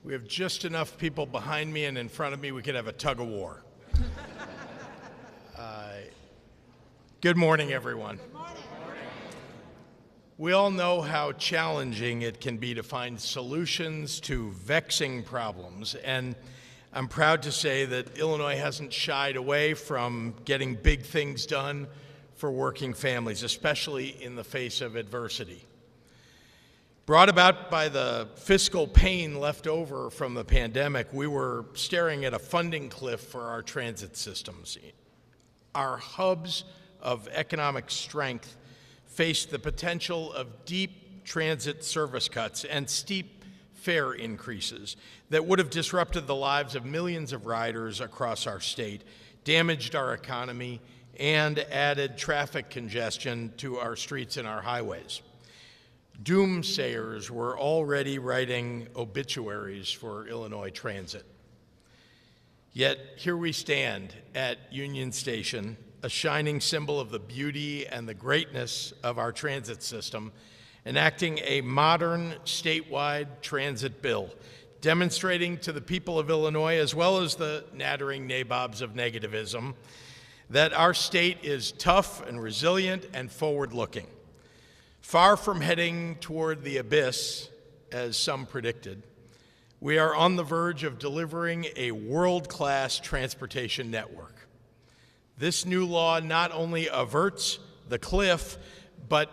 We have just enough people behind me and in front of me, we could have a tug of war. Good morning, everyone. Good morning. We all know how challenging it can be to find solutions to vexing problems, and I'm proud to say that Illinois hasn't shied away from getting big things done for working families, especially in the face of adversity. Brought about by the fiscal pain left over from the pandemic, we were staring at a funding cliff for our transit systems. Our hubs of economic strength faced the potential of deep transit service cuts and steep fare increases that would have disrupted the lives of millions of riders across our state, damaged our economy, and added traffic congestion to our streets and our highways. Doomsayers were already writing obituaries for Illinois transit. Yet here we stand at Union Station, a shining symbol of the beauty and the greatness of our transit system, enacting a modern statewide transit bill, demonstrating to the people of Illinois, as well as the nattering nabobs of negativism, that our state is tough and resilient and forward-looking. Far from heading toward the abyss, as some predicted, we are on the verge of delivering a world-class transportation network. This new law not only averts the cliff, but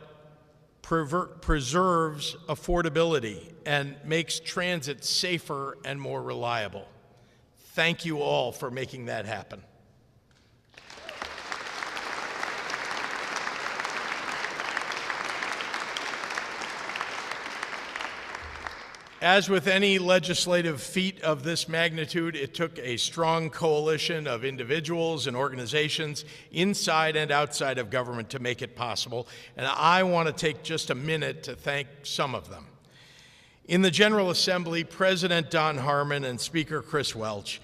preserves affordability and makes transit safer and more reliable. Thank you all for making that happen. As with any legislative feat of this magnitude, it took a strong coalition of individuals and organizations inside and outside of government to make it possible, and I want to take just a minute to thank some of them. In the General Assembly, President Don Harmon and Speaker Chris Welch,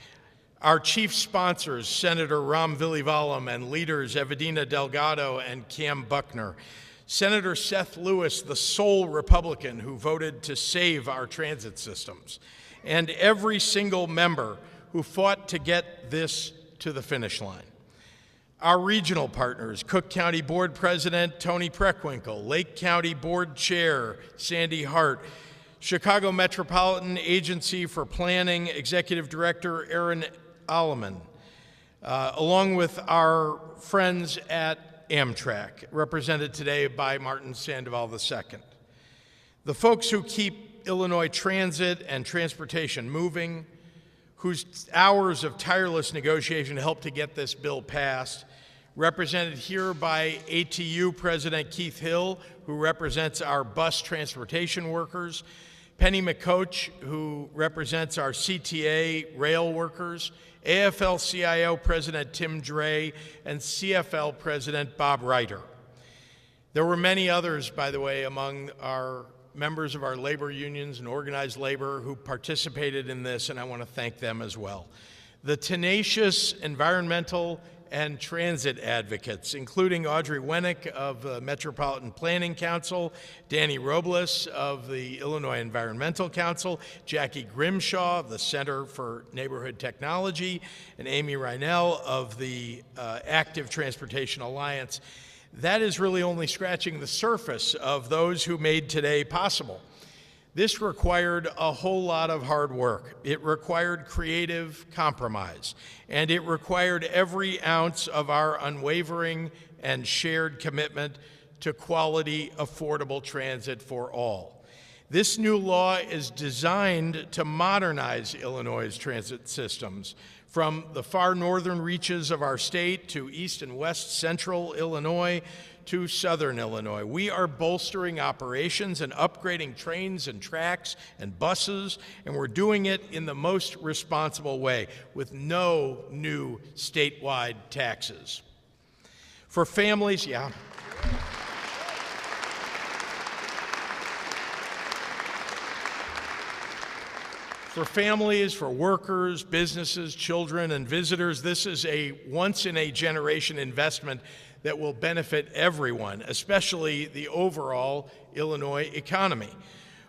our chief sponsors, Senator Ram Vilivalam and leaders Evedina Delgado and Cam Buckner, Senator Seth Lewis, the sole Republican who voted to save our transit systems, and every single member who fought to get this to the finish line. Our regional partners, Cook County Board President Tony Preckwinkle, Lake County Board Chair Sandy Hart, Chicago Metropolitan Agency for Planning Executive Director Aaron Alleman, along with our friends at Amtrak, represented today by Martin Sandoval II. The folks who keep Illinois transit and transportation moving, whose hours of tireless negotiation helped to get this bill passed, represented here by ATU President Keith Hill, who represents our bus transportation workers, Penny McCoach, who represents our CTA rail workers, AFL-CIO President Tim Dre, and CFL President Bob Reiter. There were many others, by the way, among our members of our labor unions and organized labor who participated in this, and I want to thank them as well. The tenacious environmental and transit advocates, including Audrey Wennick of the Metropolitan Planning Council, Danny Robles of the Illinois Environmental Council, Jackie Grimshaw of the Center for Neighborhood Technology, and Amy Reinell of the Active Transportation Alliance. That is really only scratching the surface of those who made today possible. This required a whole lot of hard work. It required creative compromise, and it required every ounce of our unwavering and shared commitment to quality, affordable transit for all. This new law is designed to modernize Illinois' transit systems, from the far northern reaches of our state to east and west central Illinois to southern Illinois. We are bolstering operations and upgrading trains and tracks and buses, and we're doing it in the most responsible way with no new statewide taxes. For families, For families, for workers, businesses, children, and visitors, this is a once-in-a-generation investment that will benefit everyone, especially the overall Illinois economy.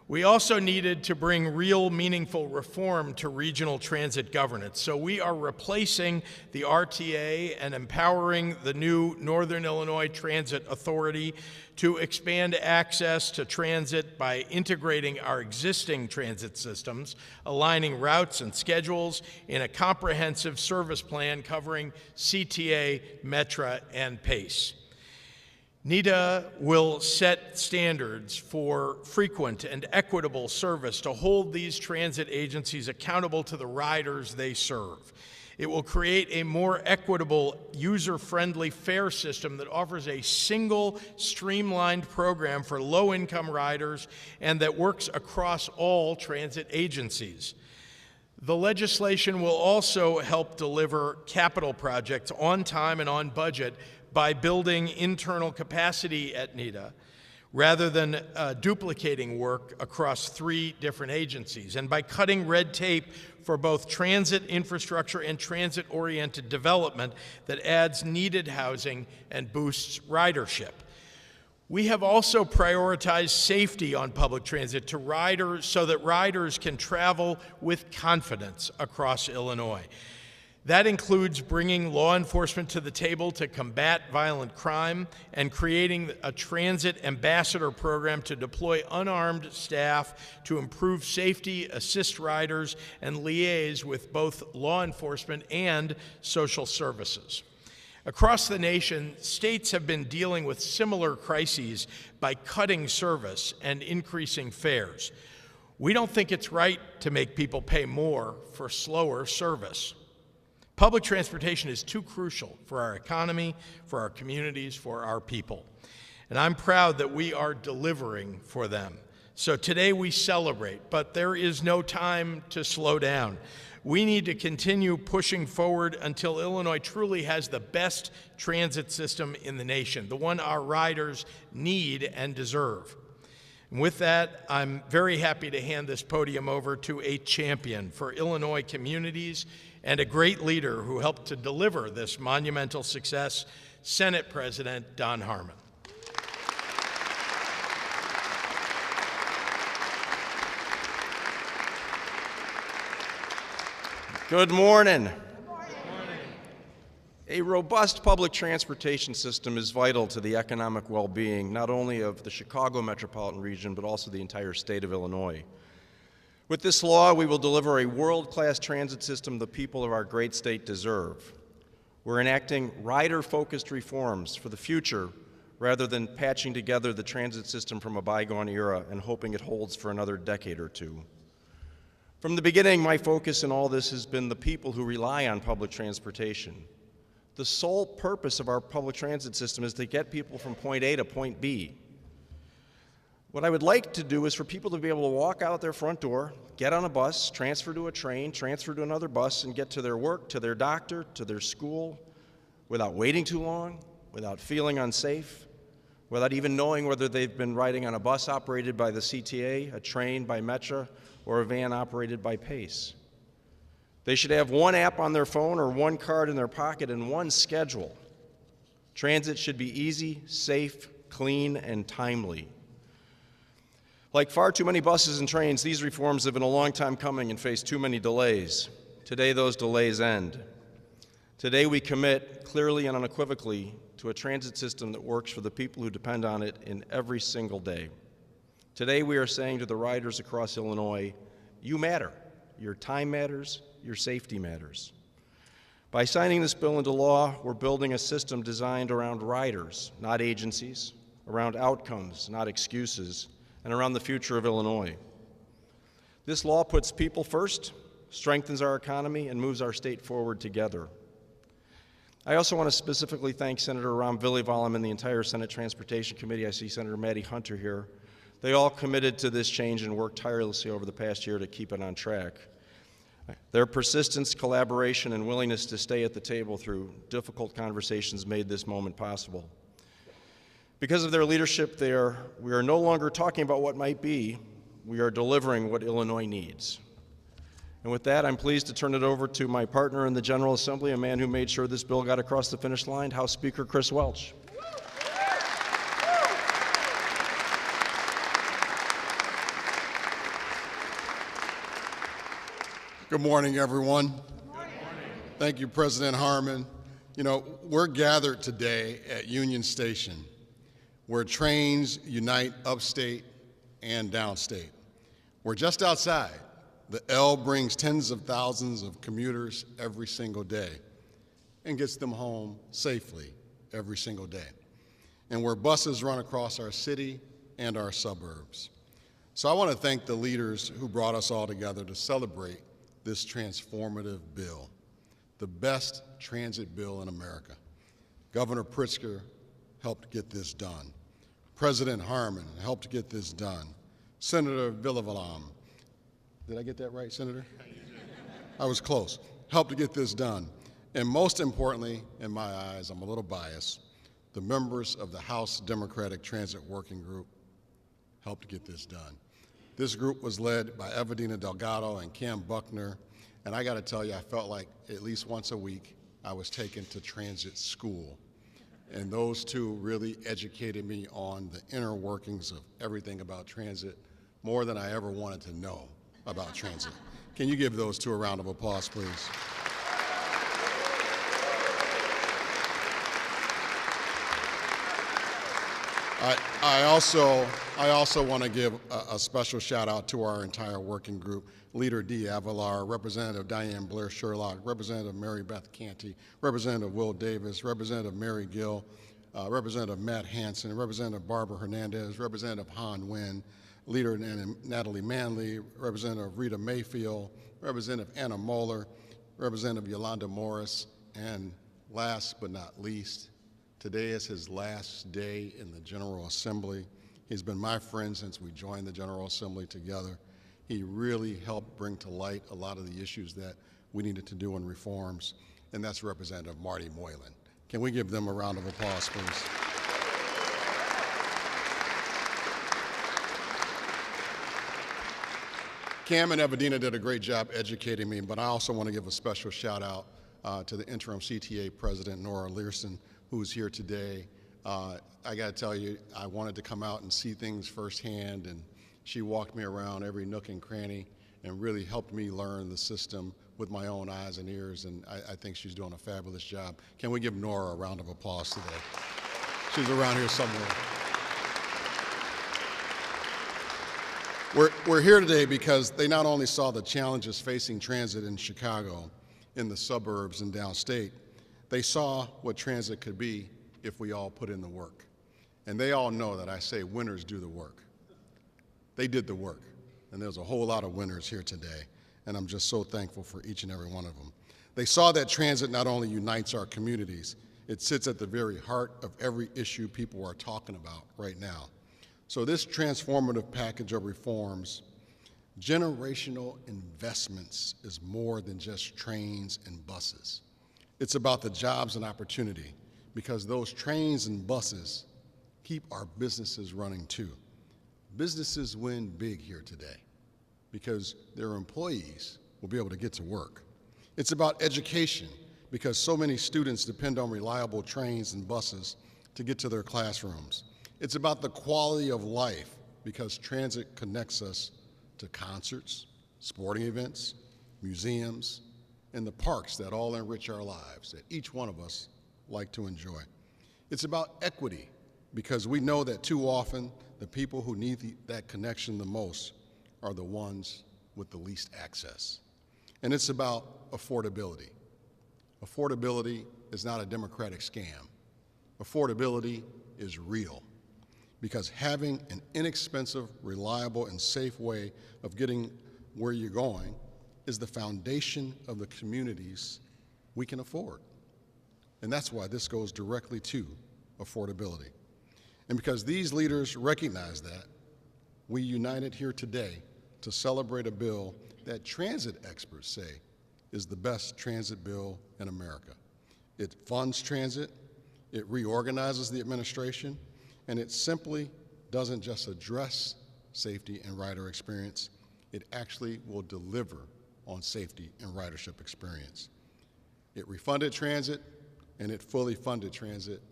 We also needed to bring real, meaningful reform to regional transit governance. So we are replacing the RTA and empowering the new Northern Illinois Transit Authority to expand access to transit by integrating our existing transit systems, aligning routes and schedules in a comprehensive service plan covering CTA, Metra, and PACE. NITA will set standards for frequent and equitable service to hold these transit agencies accountable to the riders they serve. It will create a more equitable, user-friendly fare system that offers a single, streamlined program for low-income riders and that works across all transit agencies. The legislation will also help deliver capital projects on time and on budget by building internal capacity at NITA rather than duplicating work across 3 different agencies, and by cutting red tape for both transit infrastructure and transit-oriented development that adds needed housing and boosts ridership. We have also prioritized safety on public transit to riders so that riders can travel with confidence across Illinois. That includes bringing law enforcement to the table to combat violent crime and creating a transit ambassador program to deploy unarmed staff to improve safety, assist riders, and liaise with both law enforcement and social services. Across the nation, states have been dealing with similar crises by cutting service and increasing fares. We don't think it's right to make people pay more for slower service. Public transportation is too crucial for our economy, for our communities, for our people. And I'm proud that we are delivering for them. So today we celebrate, but there is no time to slow down. We need to continue pushing forward until Illinois truly has the best transit system in the nation, the one our riders need and deserve. And with that, I'm very happy to hand this podium over to a champion for Illinois communities and a great leader who helped to deliver this monumental success, Senate President Don Harmon. Good morning. Good morning. A robust public transportation system is vital to the economic well-being not only of the Chicago metropolitan region, but also the entire state of Illinois. With this law, we will deliver a world-class transit system the people of our great state deserve. We're enacting rider-focused reforms for the future rather than patching together the transit system from a bygone era and hoping it holds for another decade or two. From the beginning, my focus in all this has been the people who rely on public transportation. The sole purpose of our public transit system is to get people from point A to point B. What I would like to do is for people to be able to walk out their front door, get on a bus, transfer to a train, transfer to another bus, and get to their work, to their doctor, to their school, without waiting too long, without feeling unsafe, without even knowing whether they've been riding on a bus operated by the CTA, a train by Metra, or a van operated by PACE. They should have one app on their phone or one card in their pocket and one schedule. Transit should be easy, safe, clean, and timely. Like far too many buses and trains, these reforms have been a long time coming and face too many delays. Today, those delays end. Today, we commit clearly and unequivocally to a transit system that works for the people who depend on it in every single day. Today, we are saying to the riders across Illinois, you matter. Your time matters. Your safety matters. By signing this bill into law, we're building a system designed around riders, not agencies, around outcomes, not excuses, and around the future of Illinois. This law puts people first, strengthens our economy, and moves our state forward together. I also want to specifically thank Senator Ram Vilivalam and the entire Senate Transportation Committee. I see Senator Maddie Hunter here. They all committed to this change and worked tirelessly over the past year to keep it on track. Their persistence, collaboration, and willingness to stay at the table through difficult conversations made this moment possible. Because of their leadership there, we are no longer talking about what might be, we are delivering what Illinois needs. And with that, I'm pleased to turn it over to my partner in the General Assembly, a man who made sure this bill got across the finish line, House Speaker Chris Welch. Good morning, everyone. Good morning. Thank you, President Harmon. You know, we're gathered today at Union Station, where trains unite upstate and downstate. We're just outside. The L brings tens of thousands of commuters every single day and gets them home safely every single day. And where buses run across our city and our suburbs. So I want to thank the leaders who brought us all together to celebrate this transformative bill, the best transit bill in America. Governor Pritzker helped get this done. President Harmon helped get this done. Senator Vilivalam, did I get that right, Senator? I was close. Helped to get this done. And most importantly, in my eyes, I'm a little biased, the members of the House Democratic Transit Working Group helped to get this done. This group was led by Evedina Delgado and Cam Buckner, and I gotta tell you, I felt like at least once a week I was taken to transit school. And those two really educated me on the inner workings of everything about transit, more than I ever wanted to know about transit. Can you give those two a round of applause, please? I also want to give a special shout out to our entire working group, Leader Dee Avalar, Representative Diane Blair Sherlock, Representative Mary Beth Canty, Representative Will Davis, Representative Mary Gill, Representative Matt Hansen, Representative Barbara Hernandez, Representative Han Nguyen, Leader Natalie Manley, Representative Rita Mayfield, Representative Anna Moeller, Representative Yolanda Morris, and last but not least, today is his last day in the General Assembly. He's been my friend since we joined the General Assembly together. He really helped bring to light a lot of the issues that we needed to do in reforms, and that's Representative Marty Moylan. Can we give them a round of applause, please? Cam and Evedina did a great job educating me, but I also want to give a special shout out to the interim CTA president, Nora Learson, who's here today. I got to tell you, I wanted to come out and see things firsthand, and she walked me around every nook and cranny and really helped me learn the system with my own eyes and ears, and I think she's doing a fabulous job. Can we give Nora a round of applause today? She's around here somewhere. We're here today because they not only saw the challenges facing transit in Chicago, in the suburbs and downstate, they saw what transit could be if we all put in the work. And they all know that I say winners do the work. They did the work, and there's a whole lot of winners here today, and I'm just so thankful for each and every one of them. They saw that transit not only unites our communities, it sits at the very heart of every issue people are talking about right now. So this transformative package of reforms, generational investments, is more than just trains and buses. It's about the jobs and opportunity, because those trains and buses keep our businesses running too. Businesses win big here today because their employees will be able to get to work. It's about education, because so many students depend on reliable trains and buses to get to their classrooms. It's about the quality of life, because transit connects us to concerts, sporting events, museums, and the parks that all enrich our lives, that each one of us like to enjoy. It's about equity, because we know that too often the people who need that connection the most are the ones with the least access. And it's about affordability. Affordability is not a Democratic scam. Affordability is real, because having an inexpensive, reliable, and safe way of getting where you're going is the foundation of the communities we can afford. And that's why this goes directly to affordability. And because these leaders recognize that, we united here today to celebrate a bill that transit experts say is the best transit bill in America. It funds transit, it reorganizes the administration, and it simply doesn't just address safety and rider experience, it actually will deliver on safety and ridership experience. It refunded transit, and it fully funded transit,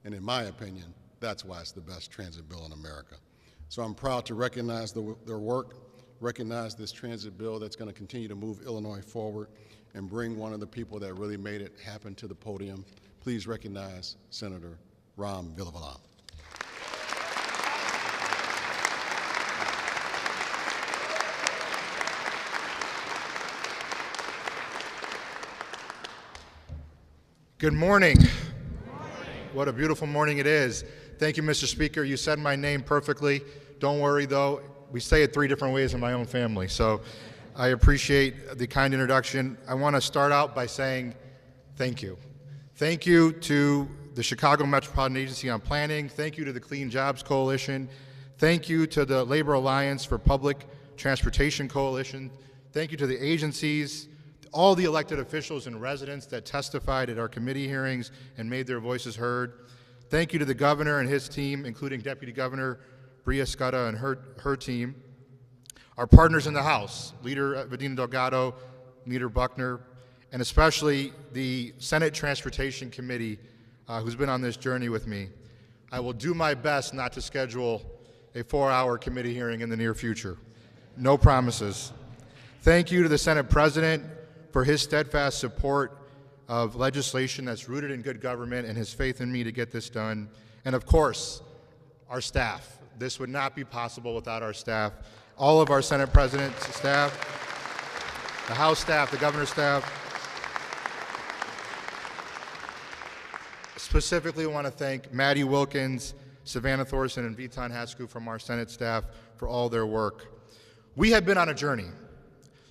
and in my opinion, that's why it's the best transit bill in America. So I'm proud to recognize their work, recognize this transit bill that's going to continue to move Illinois forward, and bring one of the people that really made it happen to the podium. Please recognize Senator Ram Villavalam. Good morning. What a beautiful morning it is. Thank you, Mr. Speaker. You said my name perfectly. Don't worry, though. We say it 3 different ways in my own family, so I appreciate the kind introduction. I want to start out by saying thank you. Thank you to the Chicago Metropolitan Agency on Planning. Thank you to the Clean Jobs Coalition. Thank you to the Labor Alliance for Public Transportation Coalition. Thank you to the agencies, all the elected officials and residents that testified at our committee hearings and made their voices heard. Thank you to the governor and his team, including Deputy Governor Bria Scutta and her team. Our partners in the House, Leader Vadina Delgado, Leader Buckner, and especially the Senate Transportation Committee, who's been on this journey with me. I will do my best not to schedule a 4-hour committee hearing in the near future. No promises. Thank you to the Senate President for his steadfast support of legislation that's rooted in good government and his faith in me to get this done. And of course, our staff. This would not be possible without our staff. All of our Senate President's staff, the House staff, the governor's staff. Specifically, I want to thank Maddie Wilkins, Savannah Thorson, and Vitan Hasku from our Senate staff for all their work. We have been on a journey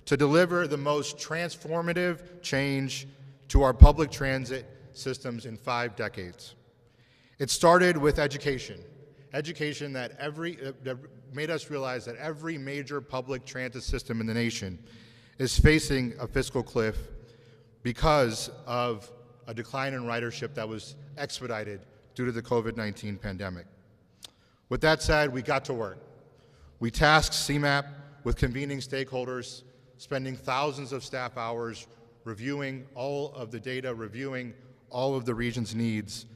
to deliver the most transformative change to our public transit systems in 5 decades. It started with education that made us realize that every major public transit system in the nation is facing a fiscal cliff because of a decline in ridership that was expedited due to the COVID-19 pandemic. With that said, we got to work. We tasked CMAP with convening stakeholders, spending thousands of staff hours reviewing all of the data, reviewing all of the region's needs,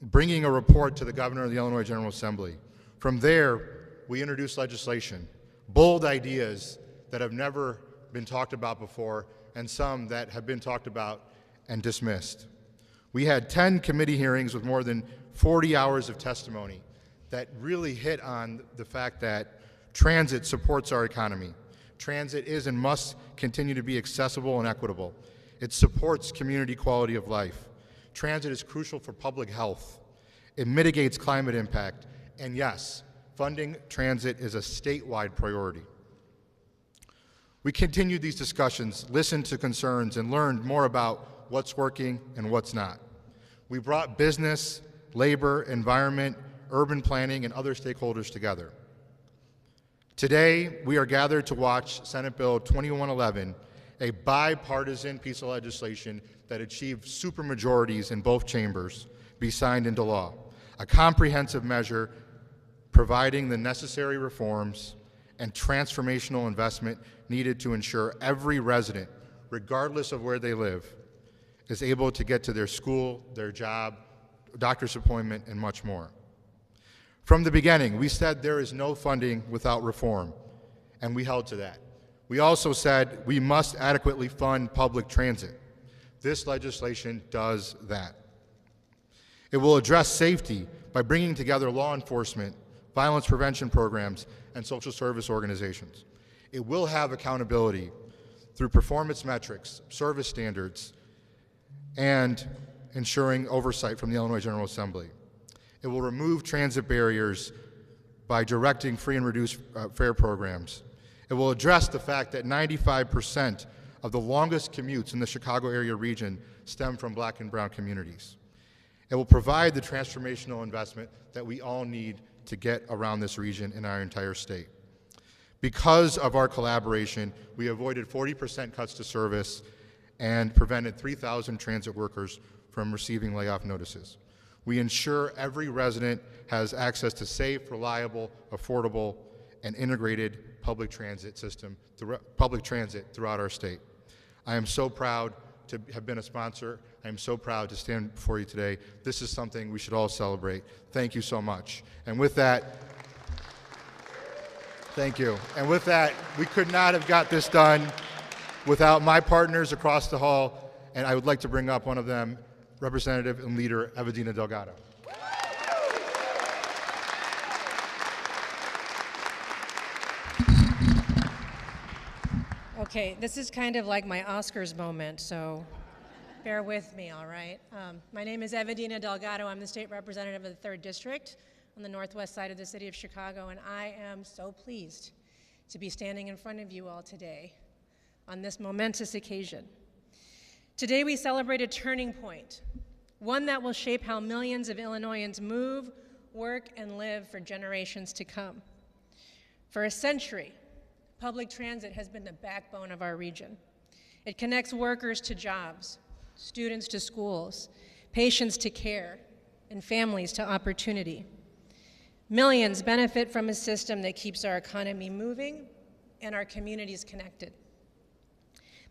bringing a report to the governor of the Illinois General Assembly. From there, we introduced legislation, bold ideas that have never been talked about before, and some that have been talked about and dismissed. We had 10 committee hearings with more than 40 hours of testimony that really hit on the fact that transit supports our economy. Transit is and must continue to be accessible and equitable. It supports community quality of life. Transit is crucial for public health. It mitigates climate impact. And yes, funding transit is a statewide priority. We continued these discussions, listened to concerns, and learned more about what's working and what's not. We brought business, labor, environment, urban planning, and other stakeholders together. Today, we are gathered to watch Senate Bill 2111, a bipartisan piece of legislation that achieved supermajorities in both chambers, be signed into law, a comprehensive measure providing the necessary reforms and transformational investment needed to ensure every resident, regardless of where they live, is able to get to their school, their job, doctor's appointment, and much more. From the beginning, we said there is no funding without reform, and we held to that. We also said we must adequately fund public transit. This legislation does that. It will address safety by bringing together law enforcement, violence prevention programs, and social service organizations. It will have accountability through performance metrics, service standards, and ensuring oversight from the Illinois General Assembly. It will remove transit barriers by directing free and reduced fare programs. It will address the fact that 95% of the longest commutes in the Chicago area region stem from Black and brown communities. It will provide the transformational investment that we all need to get around this region in our entire state. Because of our collaboration, we avoided 40% cuts to service and prevented 3,000 transit workers from receiving layoff notices. We ensure every resident has access to safe, reliable, affordable, and integrated public transit system, public transit throughout our state. I am so proud to have been a sponsor. I am so proud to stand before you today. This is something we should all celebrate. Thank you so much. And with that, thank you. And with that, we could not have got this done without my partners across the hall, and I would like to bring up one of them, Representative and Leader Evedina Delgado. Okay, this is kind of like my Oscars moment, so bear with me, all right? My name is Evedina Delgado. I'm the state representative of the 3rd District on the northwest side of the city of Chicago, and I am so pleased to be standing in front of you all today on this momentous occasion. Today we celebrate a turning point, one that will shape how millions of Illinoisans move, work, and live for generations to come. For a century, public transit has been the backbone of our region. It connects workers to jobs, students to schools, patients to care, and families to opportunity. Millions benefit from a system that keeps our economy moving and our communities connected.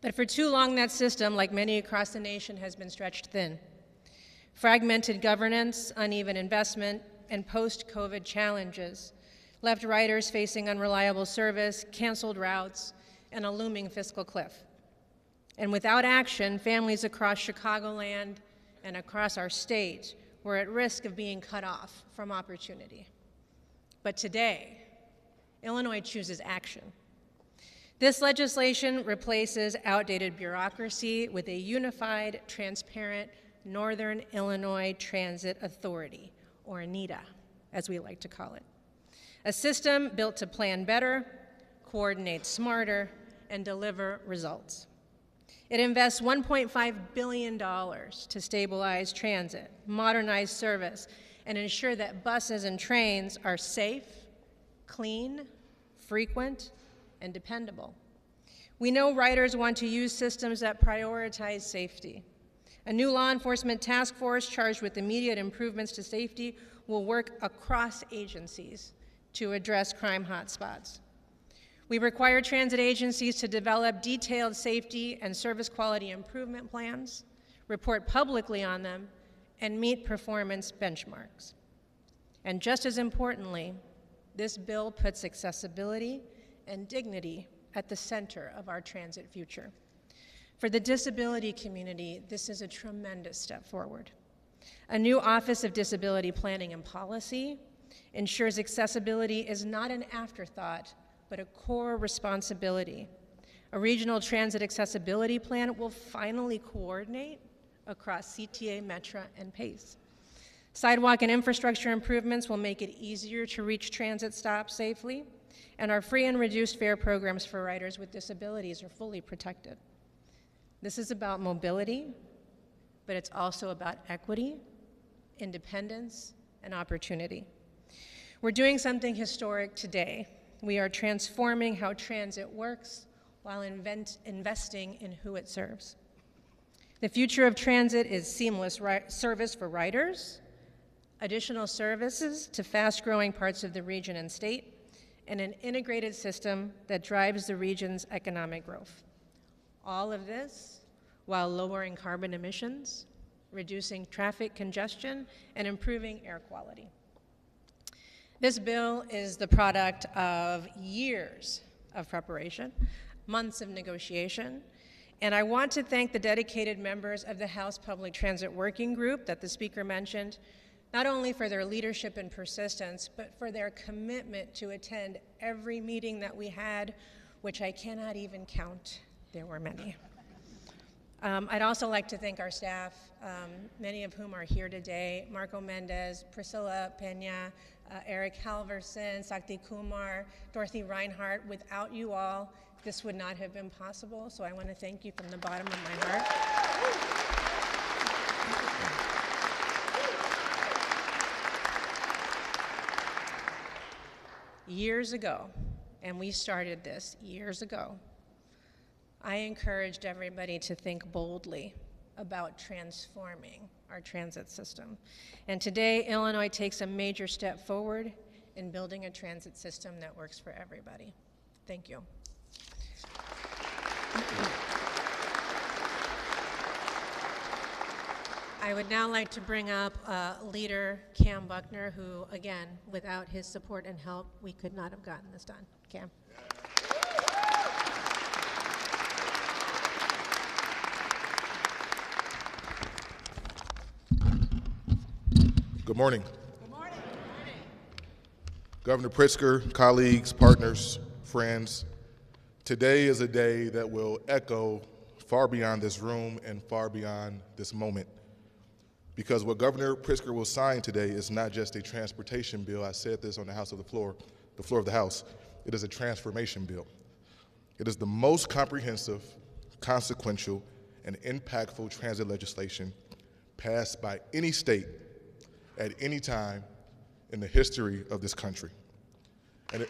But for too long, that system, like many across the nation, has been stretched thin. Fragmented governance, uneven investment, and post-COVID challenges left riders facing unreliable service, canceled routes, and a looming fiscal cliff. And without action, families across Chicagoland and across our state were at risk of being cut off from opportunity. But today, Illinois chooses action. This legislation replaces outdated bureaucracy with a unified, transparent Northern Illinois Transit Authority, or NITA, as we like to call it. A system built to plan better, coordinate smarter, and deliver results. It invests $1.5 billion to stabilize transit, modernize service, and ensure that buses and trains are safe, clean, frequent, and dependable. We know riders want to use systems that prioritize safety. A new law enforcement task force charged with immediate improvements to safety will work across agencies to address crime hotspots. We require transit agencies to develop detailed safety and service quality improvement plans, report publicly on them, and meet performance benchmarks. And just as importantly, this bill puts accessibility and dignity at the center of our transit future. For the disability community, this is a tremendous step forward. A new Office of Disability Planning and Policy ensures accessibility is not an afterthought, but a core responsibility. A regional transit accessibility plan will finally coordinate across CTA, Metra, and PACE. Sidewalk and infrastructure improvements will make it easier to reach transit stops safely, and our free and reduced fare programs for riders with disabilities are fully protected. This is about mobility, but it's also about equity, independence, and opportunity. We're doing something historic today. We are transforming how transit works while investing in who it serves. The future of transit is seamless service for riders, additional services to fast-growing parts of the region and state, and an integrated system that drives the region's economic growth, All of this while lowering carbon emissions, reducing traffic congestion, and improving air quality. This bill is the product of years of preparation, months of negotiation, and I want to thank the dedicated members of the House Public Transit Working Group that the speaker mentioned, not only for their leadership and persistence, but for their commitment to attend every meeting that we had, which I cannot even count. There were many. I'd also like to thank our staff, many of whom are here today: Marco Mendez, Priscilla Pena, Eric Halverson, Sakti Kumar, Dorothy Reinhardt. Without you all, this would not have been possible, so I want to thank you from the bottom of my heart. Years ago, and we started this years ago, I encouraged everybody to think boldly about transforming our transit system. And today, Illinois takes a major step forward in building a transit system that works for everybody. Thank you. I would now like to bring up leader Cam Buckner, who, again, without his support and help, we could not have gotten this done. Cam. Good morning. Good morning. Governor Pritzker, colleagues, partners, friends, today is a day that will echo far beyond this room and far beyond this moment. Because what Governor Pritzker will sign today is not just a transportation bill. I said this on the floor of the House. It is a transformation bill. It is the most comprehensive, consequential, and impactful transit legislation passed by any state at any time in the history of this country. And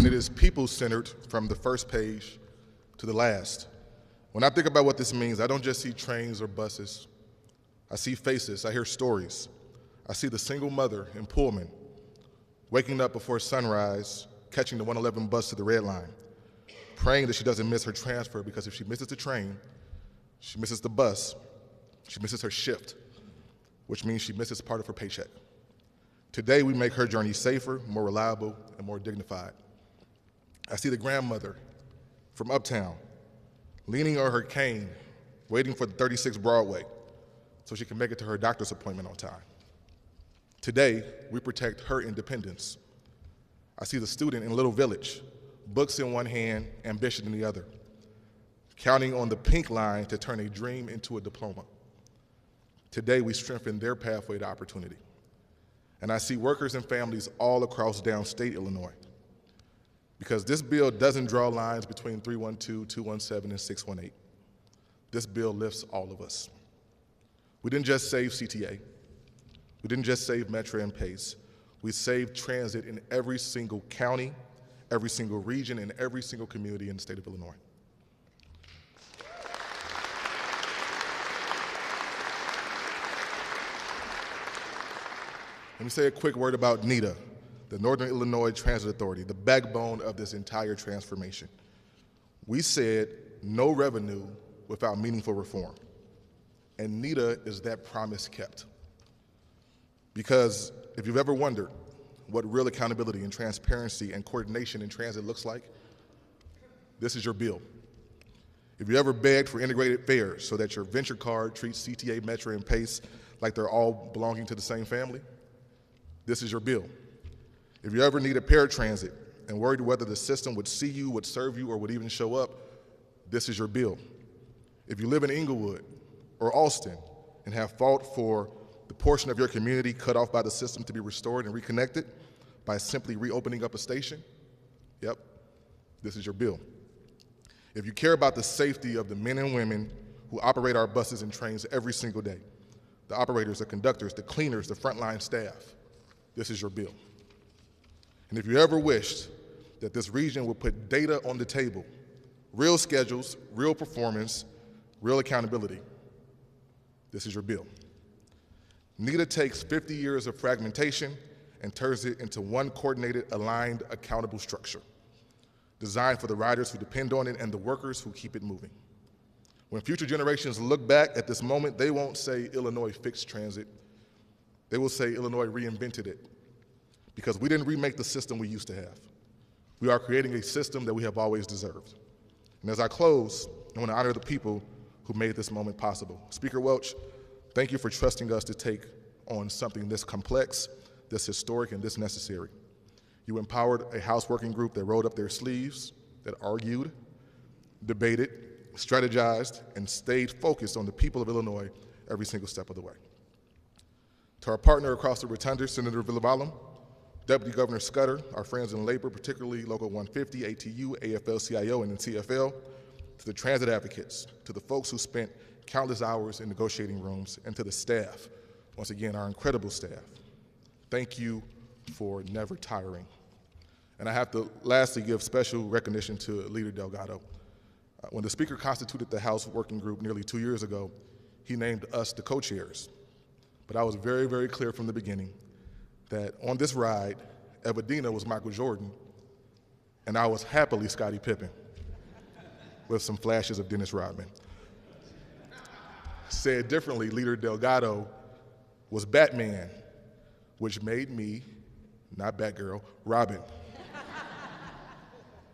it is people-centered from the first page to the last. When I think about what this means, I don't just see trains or buses. I see faces, I hear stories. I see the single mother in Pullman, waking up before sunrise, catching the 111 bus to the red line, praying that she doesn't miss her transfer, because if she misses the train, she misses the bus, she misses her shift, which means she misses part of her paycheck. Today, we make her journey safer, more reliable, and more dignified. I see the grandmother from Uptown leaning on her cane, waiting for the 36 Broadway so she can make it to her doctor's appointment on time. Today, we protect her independence. I see the student in Little Village, books in one hand, ambition in the other, counting on the pink line to turn a dream into a diploma. Today, we strengthen their pathway to opportunity. And I see workers and families all across downstate Illinois, because this bill doesn't draw lines between 312, 217, and 618. This bill lifts all of us. We didn't just save CTA. We didn't just save Metro and Pace. We saved transit in every single county, every single region, and every single community in the state of Illinois. Let me say a quick word about NITA, the Northern Illinois Transit Authority, the backbone of this entire transformation. We said no revenue without meaningful reform. And NITA is that promise kept. Because if you've ever wondered what real accountability and transparency and coordination in transit looks like, this is your bill. If you ever begged for integrated fares so that your venture card treats CTA, Metro, and Pace like they're all belonging to the same family, this is your bill. If you ever needed paratransit and worried whether the system would see you, would serve you, or would even show up, this is your bill. If you live in Inglewood or Alston and have fought for the portion of your community cut off by the system to be restored and reconnected by simply reopening up a station, yep, this is your bill. If you care about the safety of the men and women who operate our buses and trains every single day, the operators, the conductors, the cleaners, the frontline staff, this is your bill. And if you ever wished that this region would put data on the table, real schedules, real performance, real accountability, this is your bill. NITA takes 50 years of fragmentation and turns it into one coordinated, aligned, accountable structure, designed for the riders who depend on it and the workers who keep it moving. When future generations look back at this moment, they won't say Illinois fixed transit. They will say Illinois reinvented it, because we didn't remake the system we used to have. We are creating a system that we have always deserved. And as I close, I want to honor the people who made this moment possible. Speaker Welch, thank you for trusting us to take on something this complex, this historic, and this necessary. You empowered a House working group that rolled up their sleeves, that argued, debated, strategized, and stayed focused on the people of Illinois every single step of the way. To our partner across the rotunda, Senator Villabalum, Deputy Governor Scudder, our friends in labor, particularly Local 150, ATU, AFL-CIO, and CFL, to the transit advocates, to the folks who spent countless hours in negotiating rooms, and to the staff, once again, our incredible staff. Thank you for never tiring. And I have to lastly give special recognition to Leader Delgado. When the Speaker constituted the House Working Group nearly 2 years ago, he named us the co-chairs. But I was very, very clear from the beginning that on this ride, Evadina was Michael Jordan, and I was happily Scottie Pippen, with some flashes of Dennis Rodman. Said differently, Leader Delgado was Batman, which made me, not Batgirl, Robin.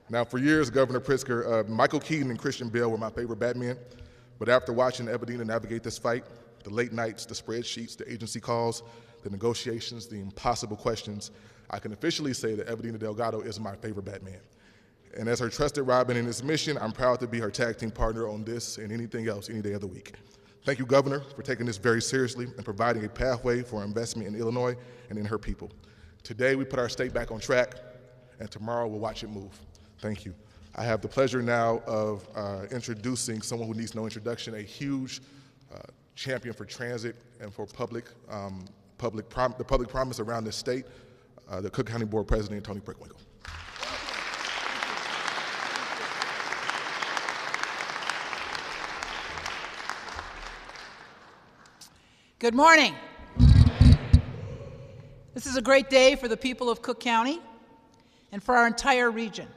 Now, for years, Governor Pritzker, Michael Keaton and Christian Bale were my favorite Batmen, but after watching Evadina navigate this fight, the late nights, the spreadsheets, the agency calls, the negotiations, the impossible questions, I can officially say that Evadina Delgado is my favorite Batman. And as her trusted Robin in this mission, I'm proud to be her tag team partner on this and anything else any day of the week. Thank you, Governor, for taking this very seriously and providing a pathway for investment in Illinois and in her people. Today, we put our state back on track, and tomorrow we'll watch it move. Thank you. I have the pleasure now of introducing someone who needs no introduction, a huge champion for transit and for the public promise around this state, the Cook County Board President, Tony Preckwinkle. Good morning. This is a great day for the people of Cook County and for our entire region.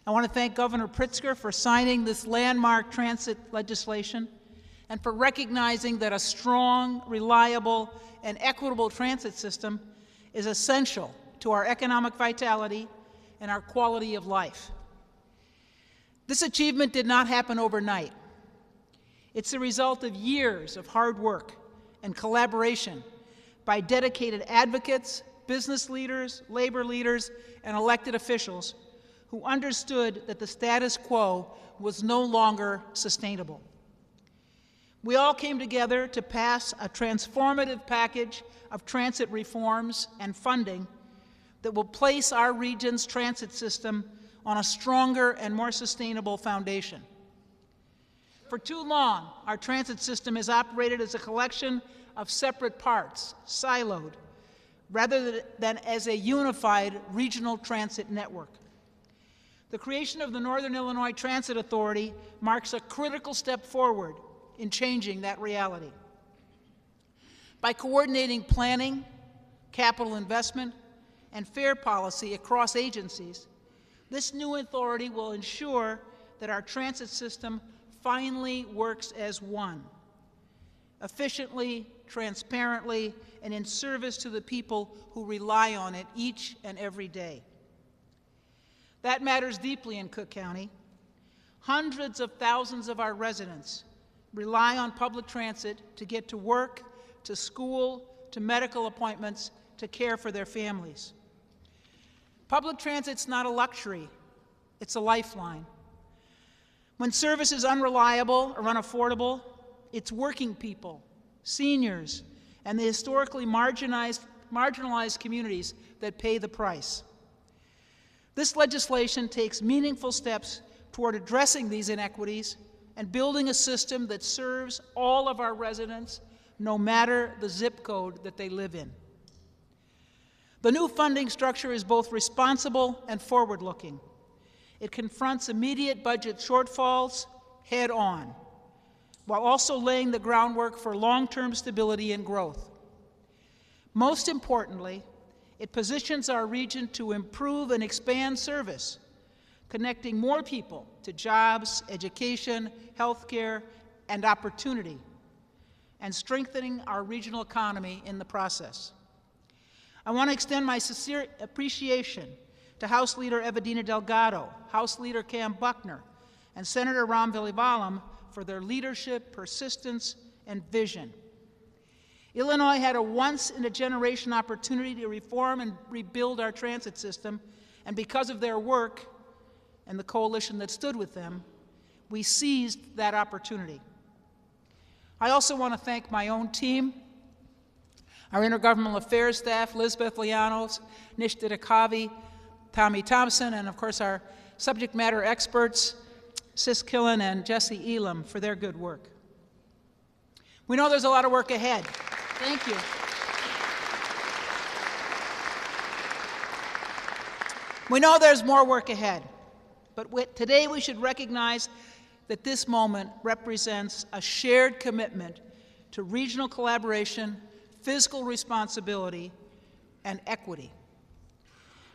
I want to thank Governor Pritzker for signing this landmark transit legislation and for recognizing that a strong, reliable, and equitable transit system is essential to our economic vitality and our quality of life. This achievement did not happen overnight. It's the result of years of hard work and collaboration by dedicated advocates, business leaders, labor leaders, and elected officials who understood that the status quo was no longer sustainable. We all came together to pass a transformative package of transit reforms and funding that will place our region's transit system on a stronger and more sustainable foundation. For too long, our transit system has operated as a collection of separate parts, siloed, rather than as a unified regional transit network. The creation of the Northern Illinois Transit Authority marks a critical step forward in changing that reality. By coordinating planning, capital investment, and fare policy across agencies, this new authority will ensure that our transit system finally works as one, efficiently, transparently, and in service to the people who rely on it each and every day. That matters deeply in Cook County. Hundreds of thousands of our residents rely on public transit to get to work, to school, to medical appointments, to care for their families. Public transit's not a luxury, it's a lifeline. When service is unreliable or unaffordable, it's working people, seniors, and the historically marginalized communities that pay the price. This legislation takes meaningful steps toward addressing these inequities and building a system that serves all of our residents, no matter the zip code that they live in. The new funding structure is both responsible and forward-looking. It confronts immediate budget shortfalls head-on, while also laying the groundwork for long-term stability and growth. Most importantly, It positions our region to improve and expand service, connecting more people to jobs, education, healthcare, and opportunity, and strengthening our regional economy in the process. I want to extend my sincere appreciation to House Leader Evedina Delgado, House Leader Cam Buckner, and Senator Ram Vilivalam for their leadership, persistence, and vision. Illinois had a once-in-a-generation opportunity to reform and rebuild our transit system, and because of their work and the coalition that stood with them, we seized that opportunity. I also want to thank my own team, our Intergovernmental Affairs staff, Lisbeth Lianos, Nish Didakavi, Tommy Thompson, and of course our subject matter experts, Sis Killen and Jesse Elam, for their good work. We know there's a lot of work ahead. Thank you. We know there's more work ahead, but today we should recognize that this moment represents a shared commitment to regional collaboration, fiscal responsibility, and equity.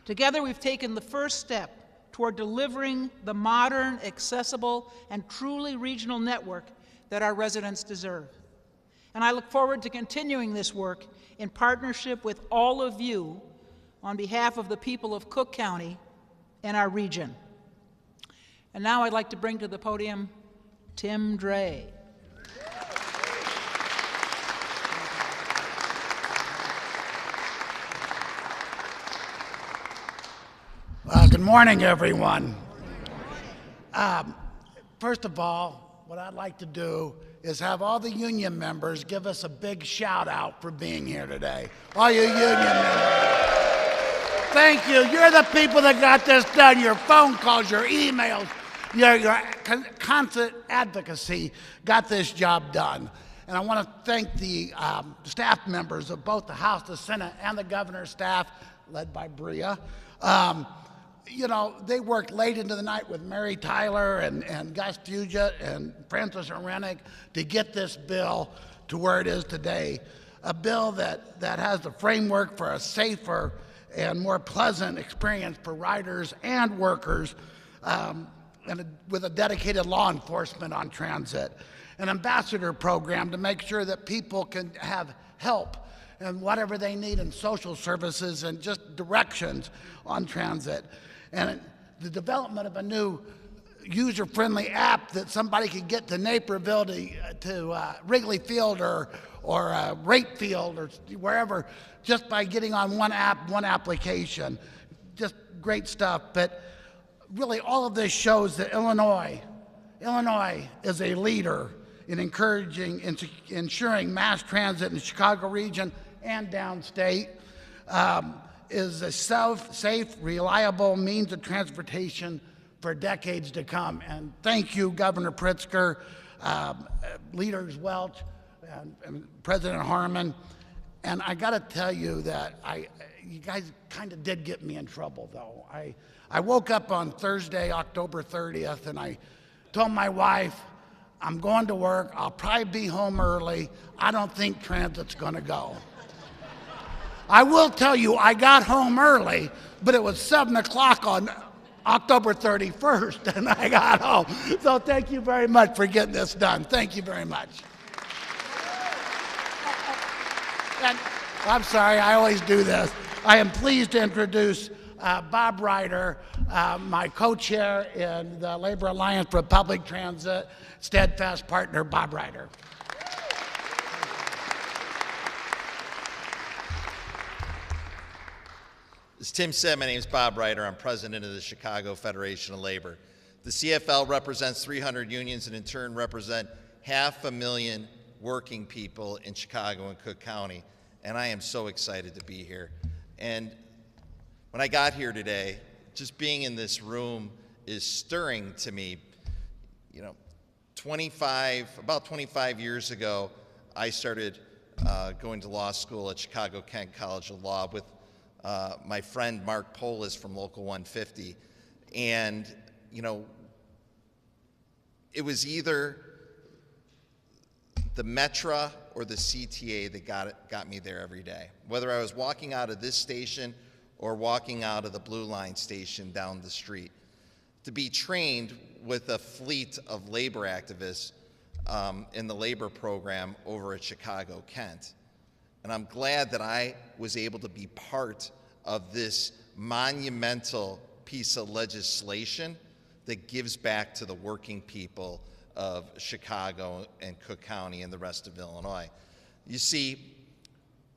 Together, we've taken the first step toward delivering the modern, accessible, and truly regional network that our residents deserve. And I look forward to continuing this work in partnership with all of you on behalf of the people of Cook County and our region. And now I'd like to bring to the podium Tim Dray. Good morning, everyone. First of all, what I'd like to do is have all the union members give us a big shout out for being here today. All you union members. Thank you. You're the people that got this done. Your phone calls, your emails, your constant advocacy got this job done. And I want to thank the staff members of both the House, the Senate, and the governor's staff, led by Bria. You know, they worked late into the night with Mary Tyler and Gus Fugit and Francis Arenik to get this bill to where it is today. A bill that has the framework for a safer and more pleasant experience for riders and workers, with a dedicated law enforcement on transit. An ambassador program to make sure that people can have help and whatever they need in social services and just directions on transit. And the development of a new user-friendly app that somebody could get to Naperville to Wrigley Field or Rate Field or wherever just by getting on one app, one application. Just great stuff. But really all of this shows that Illinois is a leader in encouraging and ensuring mass transit in the Chicago region and downstate. Is a safe, reliable means of transportation for decades to come. And thank you, Governor Pritzker, Leaders Welch, and President Harmon. And I got to tell you that you guys kind of did get me in trouble, though. I woke up on Thursday, October 30th, and I told my wife, I'm going to work. I'll probably be home early. I don't think transit's going to go. I will tell you, I got home early, but it was 7 o'clock on October 31st, and I got home. So thank you very much for getting this done. Thank you very much. And I'm sorry, I always do this. I am pleased to introduce Bob Ryder, my co-chair in the Labor Alliance for Public Transit, steadfast partner, Bob Ryder. As Tim said, my name is Bob Ryder. I'm president of the Chicago Federation of Labor. The CFL represents 300 unions and in turn represent 500,000 working people in Chicago and Cook County. And I am so excited to be here. And when I got here today, just being in this room is stirring to me. You know, about 25 years ago, I started going to law school at Chicago Kent College of Law with my friend Mark Polis from Local 150. And, you know, it was either the Metra or the CTA that got me there every day. Whether I was walking out of this station or walking out of the Blue Line station down the street, to be trained with a fleet of labor activists in the labor program over at Chicago Kent. And I'm glad that I was able to be part of this monumental piece of legislation that gives back to the working people of Chicago and Cook County and the rest of Illinois. You see,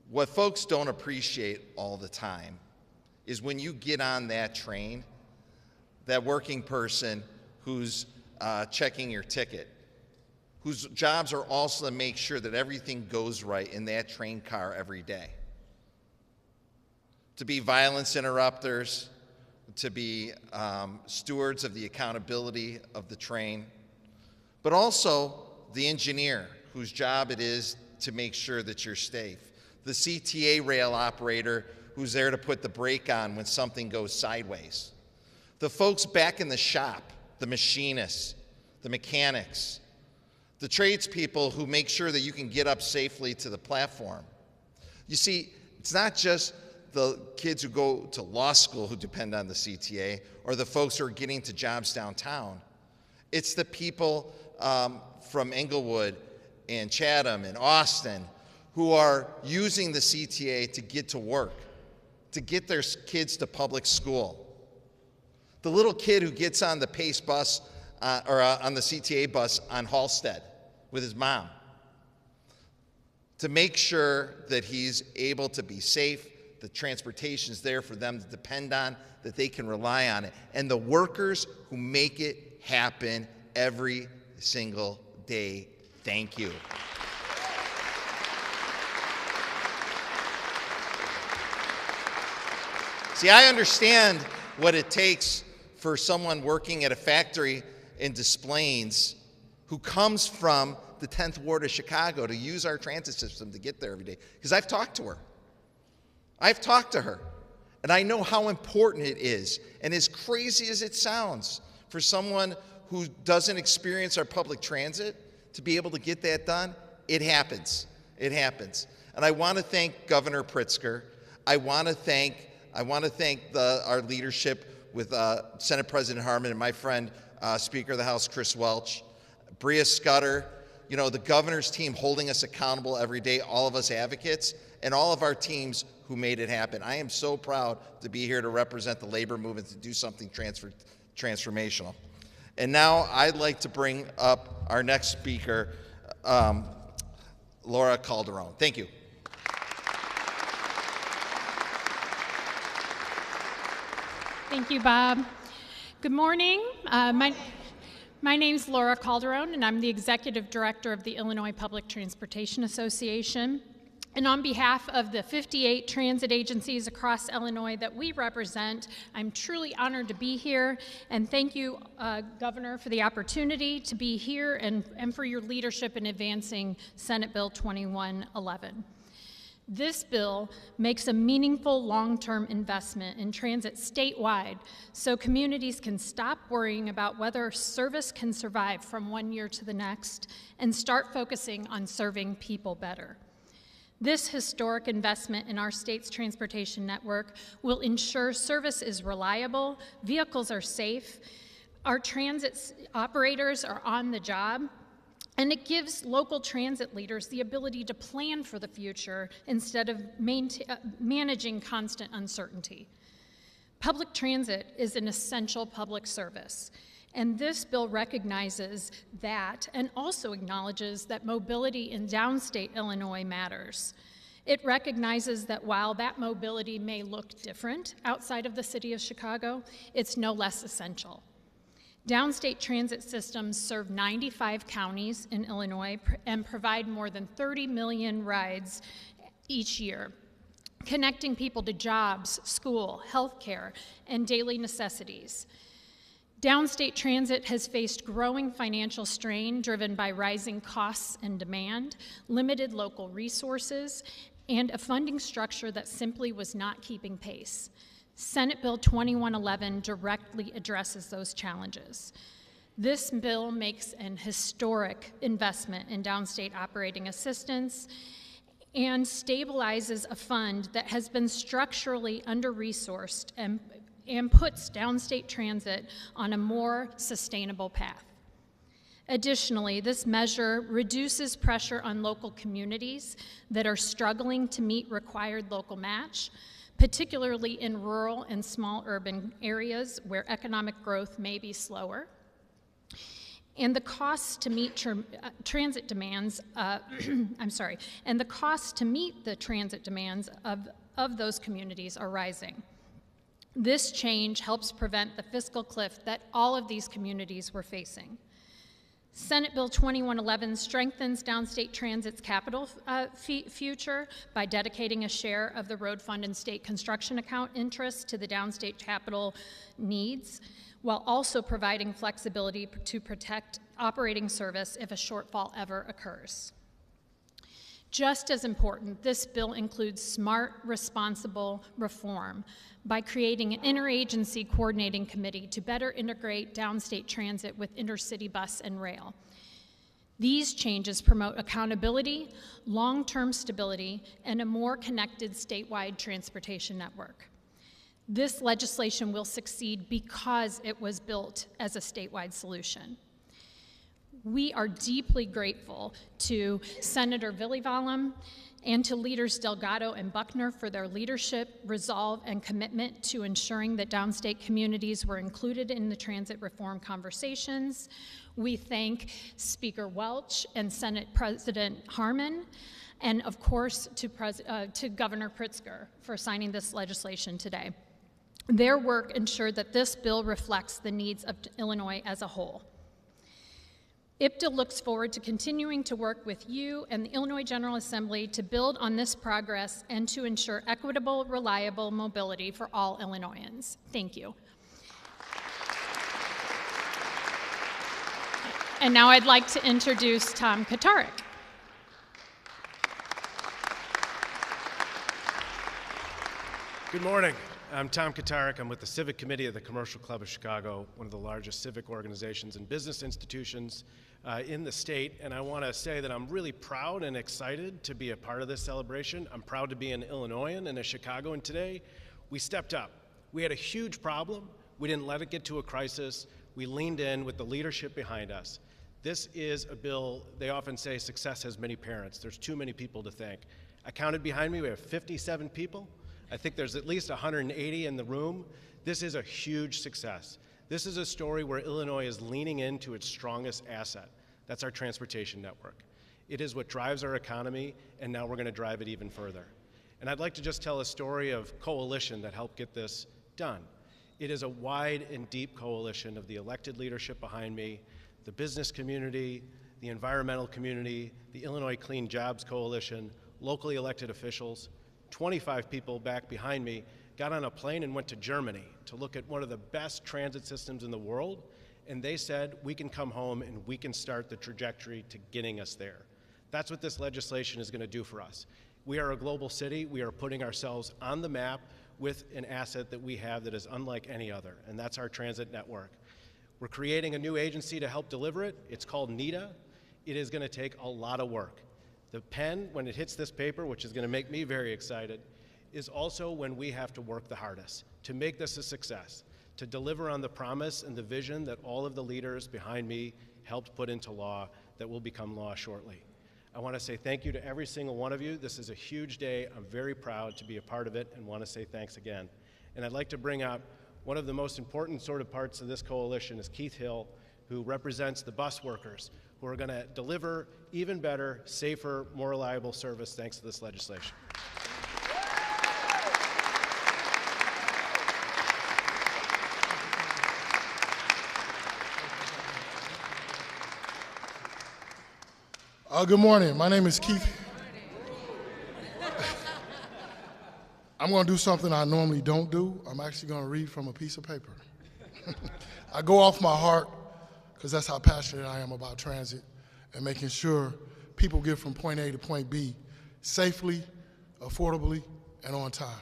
what folks don't appreciate all the time is when you get on that train, that working person who's checking your ticket, whose jobs are also to make sure that everything goes right in that train car every day. To be violence interrupters, to be stewards of the accountability of the train, but also the engineer whose job it is to make sure that you're safe, the CTA rail operator who's there to put the brake on when something goes sideways, the folks back in the shop, the machinists, the mechanics, the tradespeople who make sure that you can get up safely to the platform. You see, it's not just the kids who go to law school who depend on the CTA or the folks who are getting to jobs downtown. It's the people from Englewood and Chatham and Austin who are using the CTA to get to work, to get their kids to public school. The little kid who gets on the PACE bus or on the CTA bus on Halstead with his mom to make sure that he's able to be safe, the transportation's there for them to depend on, that they can rely on it, and the workers who make it happen every single day. Thank you. See, I understand what it takes for someone working at a factory in Des Plaines who comes from the 10th Ward of Chicago to use our transit system to get there every day. Because I've talked to her. I've talked to her. And I know how important it is. And as crazy as it sounds for someone who doesn't experience our public transit to be able to get that done, it happens. It happens. And I want to thank Governor Pritzker. I want to thank our leadership with Senate President Harmon and my friend, Speaker of the House, Chris Welch, Bria Scudder, you know, the governor's team holding us accountable every day, all of us advocates, and all of our teams who made it happen. I am so proud to be here to represent the labor movement, to do something transformational. And now I'd like to bring up our next speaker, Laura Calderon. Thank you. Thank you, Bob. Good morning. My name's Laura Calderon, and I'm the Executive Director of the Illinois Public Transportation Association. And on behalf of the 58 transit agencies across Illinois that we represent, I'm truly honored to be here. And thank you, Governor, for the opportunity to be here and for your leadership in advancing Senate Bill 2111. This bill makes a meaningful long-term investment in transit statewide so communities can stop worrying about whether service can survive from one year to the next and start focusing on serving people better. This historic investment in our state's transportation network will ensure service is reliable, vehicles are safe, our transit operators are on the job, and it gives local transit leaders the ability to plan for the future instead of managing constant uncertainty. Public transit is an essential public service, and this bill recognizes that and also acknowledges that mobility in downstate Illinois matters. It recognizes that while that mobility may look different outside of the city of Chicago, it's no less essential. Downstate transit systems serve 95 counties in Illinois and provide more than 30 million rides each year, connecting people to jobs, school, healthcare, and daily necessities. Downstate transit has faced growing financial strain driven by rising costs and demand, limited local resources, and a funding structure that simply was not keeping pace. Senate Bill 2111 directly addresses those challenges. This bill makes an historic investment in downstate operating assistance and stabilizes a fund that has been structurally under-resourced and puts downstate transit on a more sustainable path. Additionally, this measure reduces pressure on local communities that are struggling to meet required local match, particularly in rural and small urban areas where economic growth may be slower. And the costs to meet transit demands, and the costs to meet the transit demands of those communities are rising. This change helps prevent the fiscal cliff that all of these communities were facing. Senate Bill 2111 strengthens downstate transit's capital future by dedicating a share of the road fund and state construction account interest to the downstate capital needs, while also providing flexibility to protect operating service if a shortfall ever occurs. Just as important, this bill includes smart, responsible reform by creating an interagency coordinating committee to better integrate downstate transit with intercity bus and rail. These changes promote accountability, long-term stability, and a more connected statewide transportation network. This legislation will succeed because it was built as a statewide solution. We are deeply grateful to Senator Villivalam and to leaders Delgado and Buckner for their leadership, resolve, and commitment to ensuring that downstate communities were included in the transit reform conversations. We thank Speaker Welch and Senate President Harmon, and of course to Governor Pritzker for signing this legislation today. Their work ensured that this bill reflects the needs of Illinois as a whole. IPTA looks forward to continuing to work with you and the Illinois General Assembly to build on this progress and to ensure equitable, reliable mobility for all Illinoisans. Thank you. And now I'd like to introduce Tom Katarik. Good morning. I'm Tom Katarik. I'm with the Civic Committee of the Commercial Club of Chicago, one of the largest civic organizations and business institutions in the state. And I want to say that I'm really proud and excited to be a part of this celebration. I'm proud to be an Illinoisan and a Chicagoan today. We stepped up. We had a huge problem. We didn't let it get to a crisis. We leaned in with the leadership behind us. This is a bill, they often say success has many parents. There's too many people to thank. I counted behind me, we have 57 people. I think there's at least 180 in the room. This is a huge success. This is a story where Illinois is leaning into its strongest asset. That's our transportation network. It is what drives our economy, and now we're going to drive it even further. And I'd like to just tell a story of coalition that helped get this done. It is a wide and deep coalition of the elected leadership behind me, the business community, the environmental community, the Illinois Clean Jobs Coalition, locally elected officials. 25 people back behind me got on a plane and went to Germany to look at one of the best transit systems in the world, and they said, we can come home and we can start the trajectory to getting us there. That's what this legislation is going to do for us. We are a global city. We are putting ourselves on the map with an asset that we have that is unlike any other, and that's our transit network. We're creating a new agency to help deliver it. It's called NITA. It is going to take a lot of work. The pen, when it hits this paper, which is going to make me very excited, is also when we have to work the hardest to make this a success, to deliver on the promise and the vision that all of the leaders behind me helped put into law that will become law shortly. I want to say thank you to every single one of you. This is a huge day. I'm very proud to be a part of it and want to say thanks again. And I'd like to bring up one of the most important sort of parts of this coalition is Keith Hill, who represents the bus workers, who are going to deliver even better, safer, more reliable service thanks to this legislation. Good morning. My name is Keith. I'm going to do something I normally don't do. I'm actually going to read from a piece of paper. I go off my heart because that's how passionate I am about transit and making sure people get from point A to point B safely, affordably, and on time.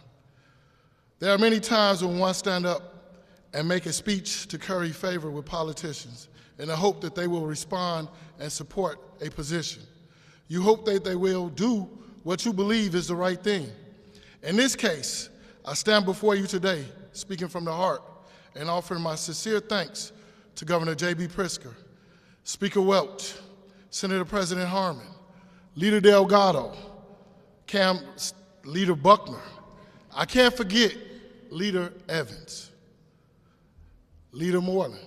There are many times when one stand up and make a speech to curry favor with politicians in the hope that they will respond and support a position. You hope that they will do what you believe is the right thing. In this case, I stand before you today, speaking from the heart, and offering my sincere thanks to Governor J.B. Pritzker, Speaker Welch, Senator President Harmon, Leader Delgado, Leader Buckner. I can't forget Leader Evans, Leader Moreland,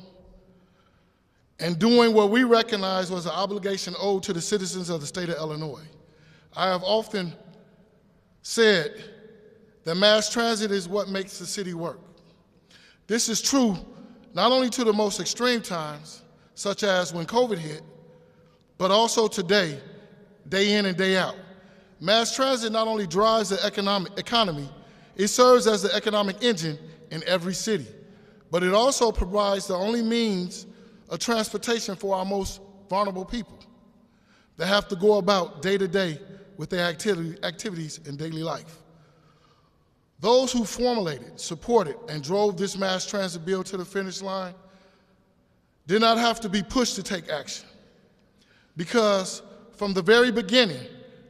and doing what we recognize was an obligation owed to the citizens of the state of Illinois. I have often said that mass transit is what makes the city work. This is true not only to the most extreme times, such as when COVID hit, but also today, day in and day out. Mass transit not only drives the economy, it serves as the economic engine in every city, but it also provides the only means of transportation for our most vulnerable people that have to go about day to day with their activities in daily life. Those who formulated, supported, and drove this mass transit bill to the finish line did not have to be pushed to take action, because from the very beginning,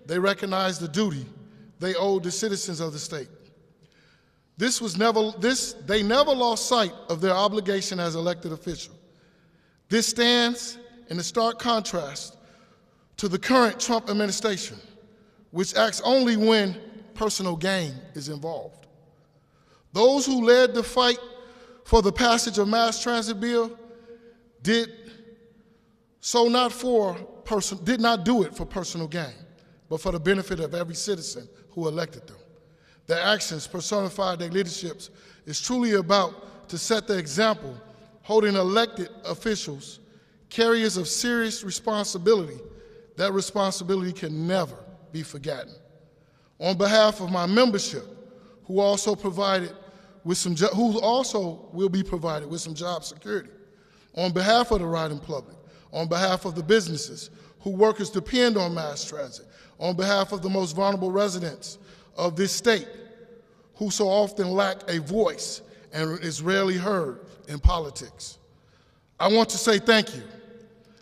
they recognized the duty they owed the citizens of the state. They never lost sight of their obligation as elected officials. This stands in a stark contrast to the current Trump administration, which acts only when personal gain is involved. Those who led the fight for the passage of mass transit bill did not do it for personal gain, but for the benefit of every citizen who elected them. Their actions personified their leaderships is truly about to set the example, holding elected officials carriers of serious responsibility. That responsibility can never be forgotten. On behalf of my membership, who also will be provided with some job security, on behalf of the riding public, on behalf of the businesses whose workers depend on mass transit, on behalf of the most vulnerable residents of this state who so often lack a voice and is rarely heard in politics. I want to say thank you.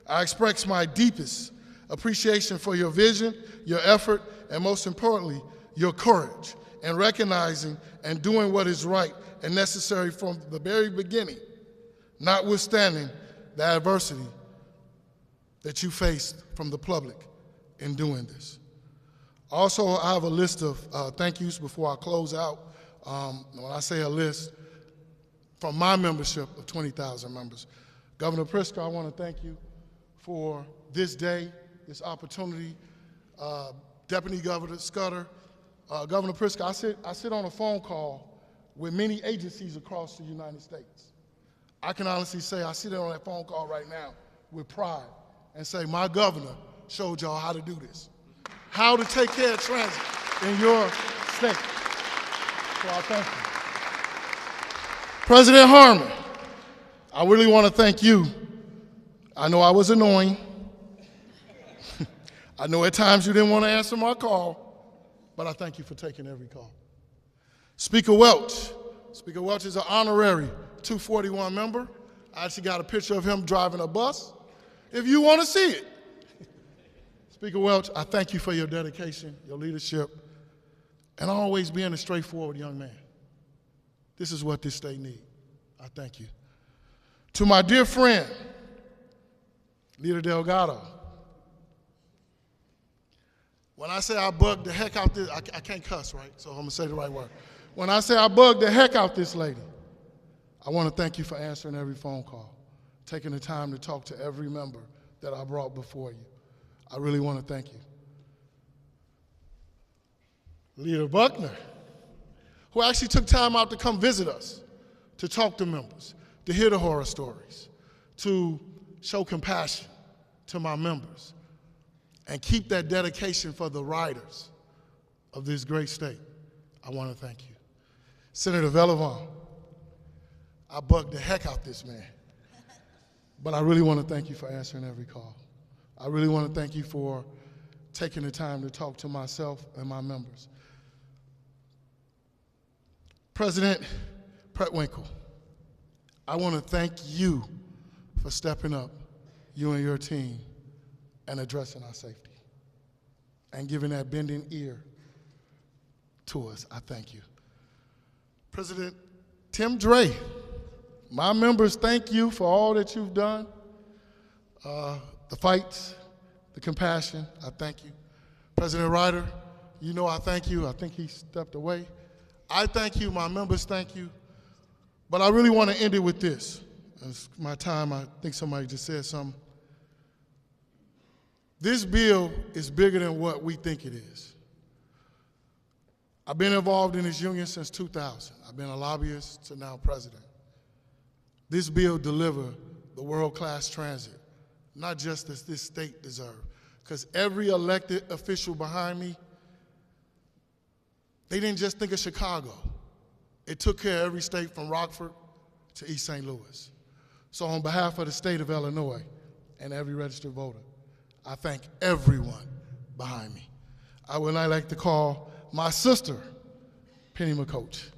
I express my deepest appreciation for your vision, your effort, and most importantly, your courage in recognizing and doing what is right and necessary from the very beginning, notwithstanding the adversity that you faced from the public in doing this. Also, I have a list of thank yous before I close out. When I say a list, from my membership of 20,000 members. Governor Pritzker, I want to thank you for this day, this opportunity. Deputy Governor Scudder, Governor Pritzker, I sit on a phone call with many agencies across the United States. I can honestly say I sit on that phone call right now with pride and say my governor showed y'all how to do this, how to take care of transit in your state. So I thank you. President Harmon, I really want to thank you. I know I was annoying. I know at times you didn't want to answer my call, but I thank you for taking every call. Speaker Welch is an honorary 241 member. I actually got a picture of him driving a bus, if you want to see it. Speaker Welch, I thank you for your dedication, your leadership, and always being a straightforward young man. This is what this state needs. I thank you. To my dear friend, Leader Delgado, when I say I bugged the heck out this, I can't cuss, right? So I'm gonna say the right word. When I say I bugged the heck out this lady, I want to thank you for answering every phone call, taking the time to talk to every member that I brought before you. I really want to thank you. Leader Buckner, who actually took time out to come visit us, to talk to members, to hear the horror stories, to show compassion to my members, and keep that dedication for the riders of this great state. I want to thank you. Senator Velavon, I bugged the heck out this man, but I really want to thank you for answering every call. I really want to thank you for taking the time to talk to myself and my members. President Preckwinkle, I want to thank you for stepping up you and your team and addressing our safety and giving that bending ear to us. I thank you. President Tim Dre, my members thank you for all that you've done, the fights, the compassion, I thank you. President Ryder, you know I thank you. I think he stepped away. I thank you, my members thank you. But I really want to end it with this. It's my time, I think somebody just said something. This bill is bigger than what we think it is. I've been involved in this union since 2000. I've been a lobbyist to now president. This bill delivers the world-class transit, not just as this state deserves, because every elected official behind me, they didn't just think of Chicago. It took care of every state from Rockford to East St. Louis. So on behalf of the state of Illinois and every registered voter, I thank everyone behind me. I would now like to call my sister, Penny McCoach.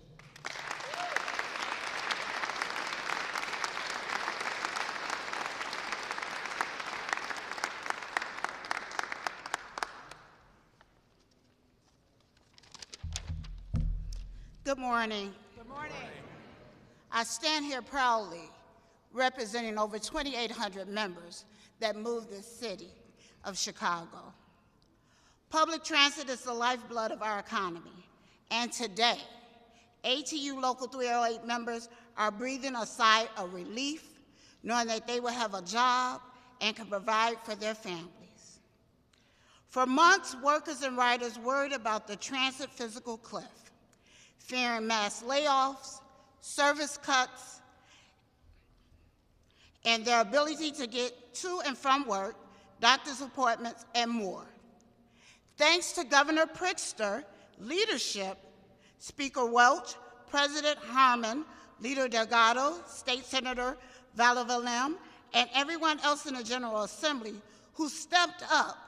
Good morning. Good morning. I stand here proudly representing over 2,800 members that move the city of Chicago. Public transit is the lifeblood of our economy, and today, ATU Local 308 members are breathing a sigh of relief, knowing that they will have a job and can provide for their families. For months, workers and riders worried about the transit physical cliff, fearing mass layoffs, service cuts, and their ability to get to and from work, doctor's appointments, and more. Thanks to Governor Pritzker leadership, Speaker Welch, President Harmon, Leader Delgado, State Senator Valavalem, and everyone else in the General Assembly who stepped up,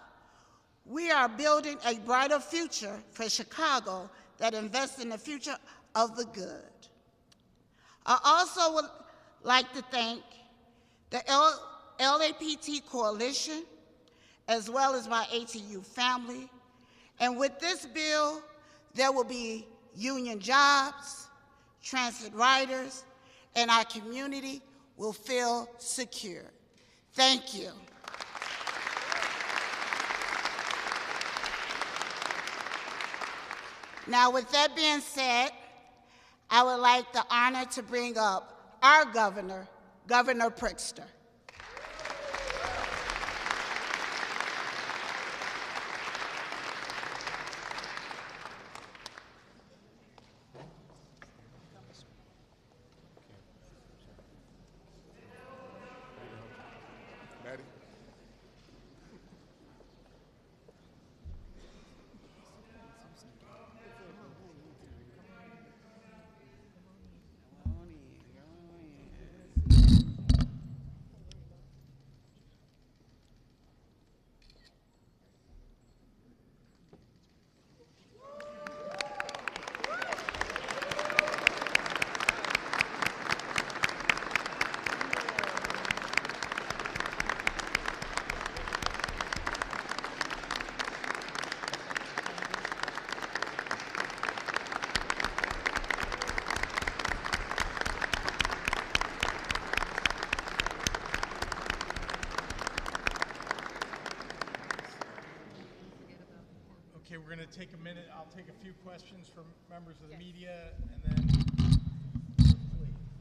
we are building a brighter future for Chicago that invests in the future of the good. I also would like to thank the LAPT Coalition, as well as my ATU family. And with this bill, there will be union jobs, transit riders, and our community will feel secure. Thank you. Now, with that being said, I would like the honor to bring up our governor, Governor Pritzker. Okay, we're going to take a minute. I'll take a few questions from members of the media, and